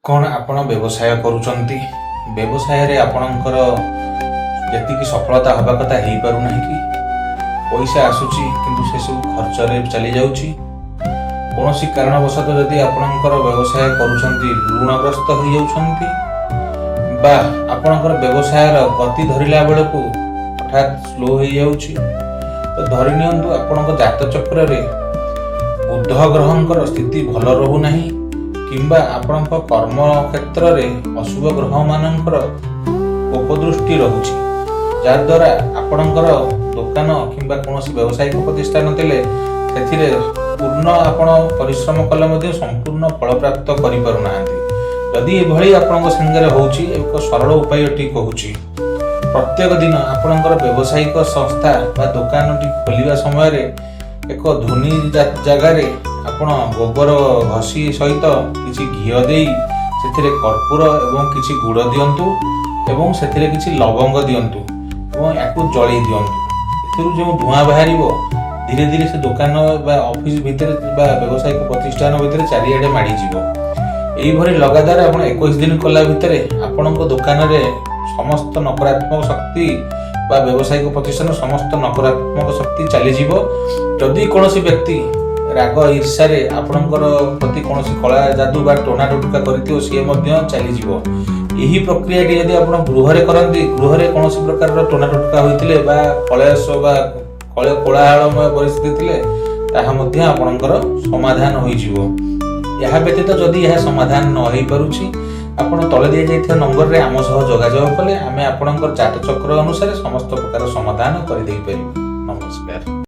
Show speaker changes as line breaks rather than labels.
कौन आपण व्यवसाय करुचंती व्यवसाय रे आपणकर जतिकी सफलता हवा कथा हो पारुना कि पैसा आसुची किंतु से सब खर्च रे चली जाउची। कौन कारणवशत जदि आपणकर व्यवसाय करुचंती ऋणग्रस्त हो जाउछंती बा आपणकर व्यवसाय गति धरिला बेलू हठात स्लो हो जाउची तो धरि नियंतु आपणक जात चक्र रे बुध ग्रहंकर स्थिति भल रहू नाही किंबा आपण कर्म क्षेत्र में अशुभ ग्रह मानकर उपदृष्टि रहुछि जार द्वारा आपणकर दुकान किंबा कौन व्यावसायिक प्रतिष्ठान तेले सेथिरे पूर्ण आपण परिश्रम कले मध्ये संपूर्ण फल प्राप्त करि पारु नाहंती। यदि एभଳି आपणक संगे होउछि एक सरल उपाय टी कहूछि प्रत्येक दिन आपणकर व्यावसायिक संस्था बा दुकान टी खोलिबा समय रे एक धुनी जगार आपण गोबर घसी सहित किसी घीओ देई सेथिरे कर्पूर एवं किसी गुड़ दियंतु एवं सेथिरे किसी लवंग दियंतु एवं याकु जळी दियंतु। एथिरु जो धुआं बाहरिबो धीरे धीरे से दुकान बा ऑफिस भितर बा व्यावसायिक प्रतिष्ठान भितर चारिआडे माडी जीवो। एई भरी लगातार आपण 21 दिन कला भितरे आपणको दुकान रे समस्त नकारात्मक शक्ति बा व्यावसायिक प्रतिष्ठान समस्त नकारात्मक शक्ति चली जीवो। जदि कोनोसी व्यक्ति राग ईर्षा रे आपणकर प्रति कोनोसी कला जादू बा टोना टोटका करथिओ से मध्य चली जीवो। एही प्रक्रिया टी यदि आपण गृह रे करंती गृह रे कोनोसी प्रकार रो टोना टोटका होइतिले बा कलेश बा कोलाहलमय परिस्थिति थिले ताहा मध्य आपणकर समाधान होई जीवो। यह व्यतीत जदि यह समाधान न होई परुछि आपण तले दिया जाइथिया नंबर रे आम सह जोगाजोग कले आमे आपणकर जात चक्र अनुसार समस्त प्रकार समाधान करि देई परिबु। नमस्कार।